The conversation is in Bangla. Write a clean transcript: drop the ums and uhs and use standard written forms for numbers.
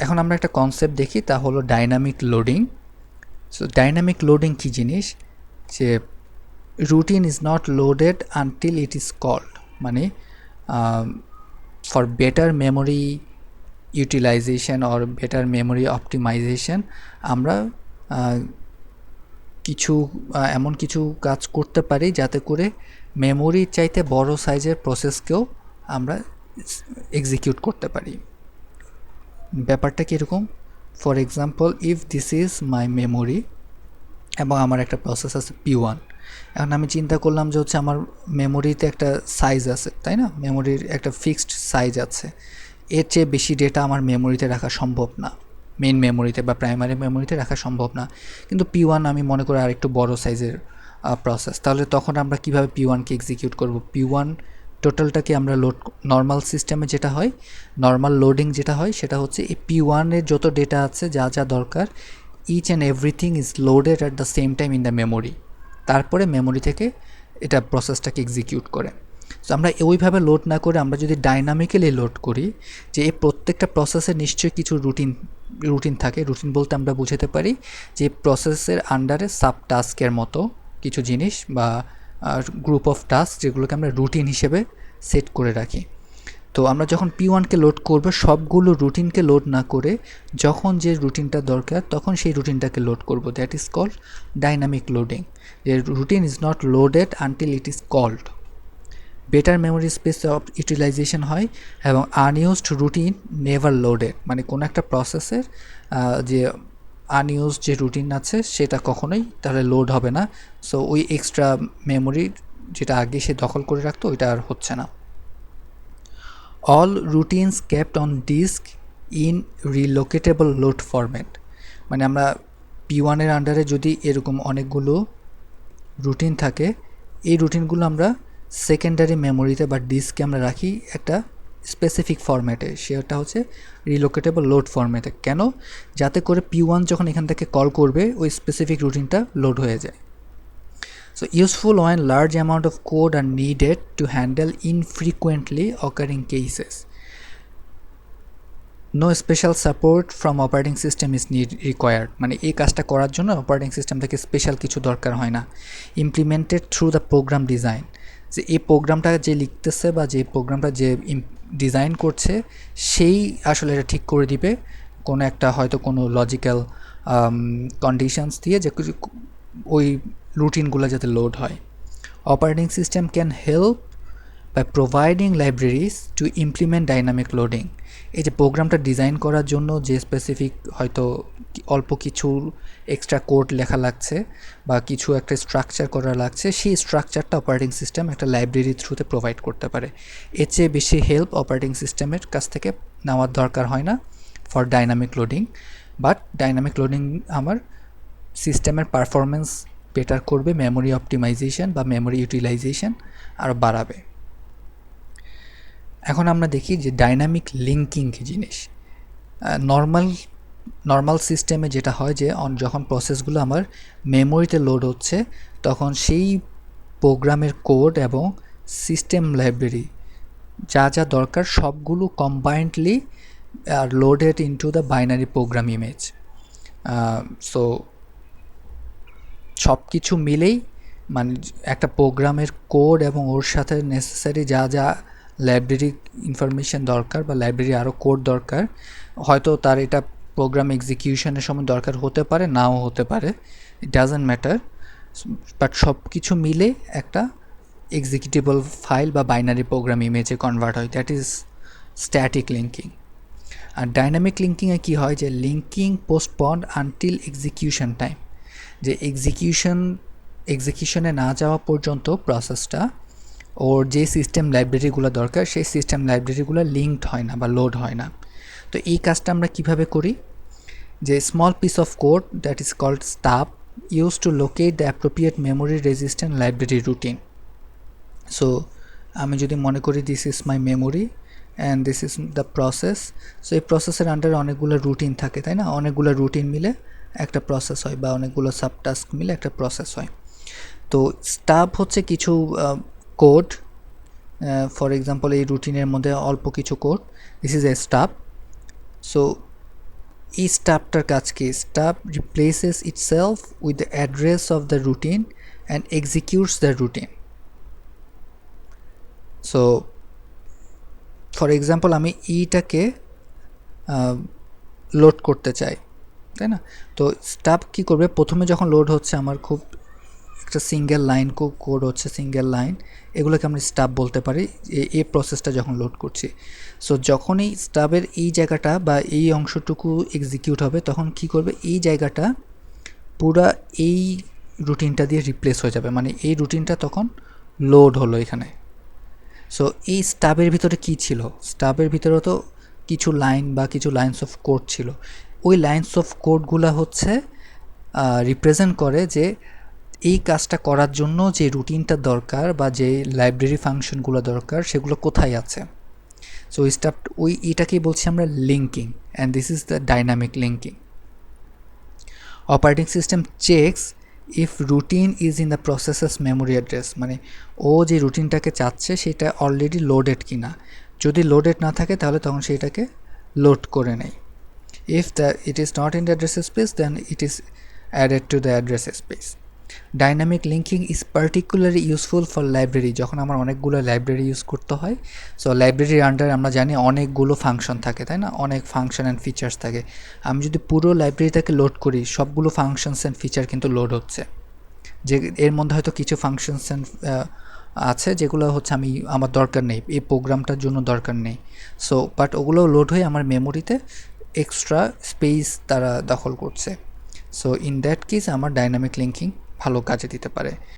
এখন আমরা একটা কনসেপ্ট দেখি, তা হলো dynamic loading. So dynamic loading কী জিনিস, যে routine is not loaded until it is called, মানে for better memory utilisation or better memory optimisation আমরা কিছু এমন কিছু কাজ করতে পারি যাতে করে মেমোরির চাইতে বড় সাইজের প্রসেসকেও আমরা এক্সিকিউট করতে পারি। ব্যাপারটা কীরকম, for example if this is my memory এবং আমার একটা প্রসেস আছে P1। এখন আমি চিন্তা করলাম যে হচ্ছে আমার মেমোরিতে একটা সাইজ আছে, তাই না, মেমোরির একটা ফিক্সড সাইজ আছে, এর চেয়ে বেশি ডেটা আমার মেমোরিতে রাখা সম্ভব না, মেইন মেমোরিতে বা প্রাইমারি মেমোরিতে রাখা সম্ভব না। কিন্তু P1 আমি মনে করি আর একটু বড় সাইজের প্রসেস, তাহলে তখন আমরা কিভাবে P1কে এক্সিকিউট করব? P1 টোটালটাকে আমরা লোড, নর্মাল সিস্টেমে যেটা হয়, নর্মাল লোডিং যেটা হয় সেটা হচ্ছে এই P1-এর যত ডেটা আছে, যা যা দরকার, each and everything is loaded at the same time in the memory. তারপরে মেমোরি থেকে এটা প্রসেসটাকে এক্সিকিউট করে। সো আমরা ওইভাবে লোড না করে আমরা যদি ডাইনামিক্যালি লোড করি, যে এই প্রত্যেকটা প্রসেসের নিশ্চয়ই কিছু রুটিন থাকে। রুটিন বলতে আমরা বুঝাতে পারি যে প্রসেসের আন্ডারে সাব টাস্কের মতো কিছু জিনিস বা গ্রুপ অফ টাস্ক, যেগুলোকে আমরা রুটিন হিসেবে সেট করে রাখি। তো আমরা যখন P1-কে লোড করব, সবগুলো রুটিনকে লোড না করে যখন যে রুটিনটা দরকার তখন সেই রুটিনটাকে লোড করব। That is called dynamic loading. যে routine is not loaded until it is called. Better memory space utilisation হয় এবং আনইউজড রুটিন নেভার লোডেড, মানে কোনো একটা প্রসেসের যে আনইউজড যে রুটিন আছে সেটা কখনোই তাহলে লোড হবে না। সো ওই এক্সট্রা মেমোরি যেটা আগে সে দখল করে রাখতো ওইটা আর হচ্ছে না। All routines kept on disk in relocatable load format, মানে আমরা P1-এর আন্ডারে যদি এরকম অনেকগুলো রুটিন থাকে, এই রুটিনগুলো আমরা সেকেন্ডারি মেমোরিতে বা ডিস্কে আমরা রাখি একটা স্পেসিফিক ফরম্যাটে, সেটা হচ্ছে রিলোকেটেবল লোড ফরম্যাটে। কেন? যাতে করে P1 যখন এখান থেকে কল করবে ওই স্পেসিফিক রুটিনটা লোড হয়ে যায়। So useful when large amount of code are needed to handle infrequently occurring cases. No special support from operating system is required, মানে এই কাজটা করার জন্য অপারেটিং সিস্টেম থেকে স্পেশাল কিছু দরকার হয় না। Implemented through the program design, যে এই প্রোগ্রামটা যে লিখতেছে বা যে প্রোগ্রামটা যে ডিজাইন করছে সেই আসলে এটা ঠিক করে দিবে কোনো একটা হয়তো কোনো লজিক্যাল কন্ডিশনস দিয়ে যে ওই রুটিনগুলো যাতে লোড হয়। Operating system can help by providing libraries to implement dynamic loading. এই যে প্রোগ্রামটা ডিজাইন করার জন্য যে স্পেসিফিক হয়তো অল্প কিছু এক্সট্রা কোড লেখা লাগছে বা কিছু একটা স্ট্রাকচার করা লাগছে, সেই স্ট্রাকচারটা অপারেটিং সিস্টেম একটা লাইব্রেরির থ্রুতে প্রোভাইড করতে পারে। এর চেয়ে বেশি হেল্প অপারেটিং সিস্টেমের কাছ থেকে নেওয়ার দরকার হয় না for dynamic loading. But dynamic loading আমার সিস্টেমের পারফরমেন্স বেটার করবে, মেমোরি অপটিমাইজেশন বা মেমোরি ইউটিলাইজেশন আরও বাড়াবে। এখন আমরা দেখি যে ডাইনামিক লিঙ্কিং কী জিনিস। নর্মাল সিস্টেমে যেটা হয় যে যখন প্রসেসগুলো আমার মেমোরিতে লোড হচ্ছে তখন সেই প্রোগ্রামের কোড এবং সিস্টেম লাইব্রেরি যা যা দরকার সবগুলো কম্বাইন্ডলি আর loaded into the binary program image. So সব কিছু মিলেই মানে একটা প্রোগ্রামের কোড এবং ওর সাথে নেসেসারি যা যা লাইব্রেরি ইনফরমেশন দরকার বা লাইব্রেরি আরও কোড দরকার, হয়তো তার এটা প্রোগ্রাম এক্সিকিউশনের সময় দরকার হতে পারে, নাও হতে পারে, ইট ডাজন্ট ম্যাটার, বাট সব কিছু মিলে একটা এক্সিকিউটেবল ফাইল বা বাইনারি প্রোগ্রাম ইমেজে কনভার্ট হয়। That is static linking. আর ডাইনামিক লিঙ্কিংয়ে কী হয় যে linking postponed until execution time, যে এক্সিকিউশনে না যাওয়া পর্যন্ত প্রসেসটা ওর যে সিস্টেম লাইব্রেরিগুলো দরকার সেই সিস্টেম লাইব্রেরিগুলো লিঙ্কড হয় না বা লোড হয় না। তো এই কাজটা আমরা কিভাবে করি, যে small piece of code that is called stub use to locate the appropriate memory resistant library routine. So আমি যদি মনে করি this is my memory and this is the process, so এই প্রসেসের আন্ডারে অনেকগুলো রুটিন থাকে, তাই না, অনেকগুলো রুটিন মিলে একটা প্রসেস হয় বা অনেকগুলো সাবটাস্ক মিলে একটা প্রসেস হয়। তো স্টাব হচ্ছে কিছু কোড, ফর এক্সাম্পল এই রুটিনের মধ্যে অল্প কিছু code, this is a stub. So এই স্টাবটার কাজ কি? Stub replaces itself with the address of the routine and executes the routine. So for example আমি ইটাকে লোড করতে চাই, তাই না? তো স্টাব কি করবে, প্রথমে যখন লোড হচ্ছে আমার খুব একটা সিঙ্গেল লাইন কোড হচ্ছে, সিঙ্গেল লাইন, এগুলোকে আমরা স্টাব বলতে পারি এই প্রসেসটা যখন লোড করছি। সো যখনই স্টাবের এই জায়গাটা বা এই অংশটুকু এক্সিকিউট হবে তখন কি করবে, এই জায়গাটা পুরা এই রুটিনটা দিয়ে রিপ্লেস হয়ে যাবে, মানে এই রুটিনটা তখন লোড হলো এখানে। সো এই স্টাবের ভিতরে কি ছিল, স্টাবের ভিতরে তো কিছু লাইন বা কিছু লাইন্স অফ কোড ছিল। ওই লাইন্স অফ কোডগুলো হচ্ছে রিপ্রেজেন্ট করে যে এই কাজটা করার জন্য যে রুটিনটা দরকার বা যে লাইব্রেরি ফাংশনগুলো দরকার সেগুলো কোথায় আছে। সো এটাকেই বলছি আমরা linking, and this is the dynamic linking. Operating system checks if routine is in the processes memory address, মানে ও যে রুটিনটাকে চাচ্ছে সেটা অলরেডি লোডেড কিনা। যদি লোডেড না থাকে তাহলে তখন সেটাকে লোড করে নেয়। If it is not in the address space, then it is added to the address space. Dynamic linking is particularly useful for library, যখন আমার অনেকগুলো লাইব্রেরি ইউজ করতে হয়। সো লাইব্রেরির আন্ডারে আমরা জানি অনেকগুলো ফাংশন থাকে, তাই না? অনেক ফাংশন অ্যান্ড ফিচার্স থাকে। আমি যদি পুরো লাইব্রেরিটাকে লোড করি, সবগুলো ফাংশনস অ্যান্ড ফিচার কিন্তু লোড হচ্ছে, যে এর মধ্যে হয়তো কিছু ফাংশনস অ্যান্ড আছে যেগুলো হচ্ছে আমার দরকার নেই, এই প্রোগ্রামটার জন্য দরকার নেই। সো বাট ওগুলো লোড হয়ে আমার মেমোরিতে এক্সট্রা স্পেস তারা দখল করছে। সো ইন দ্যাট কেস আমার ডাইনামিক লিঙ্কিং ভালো কাজে দিতে পারে।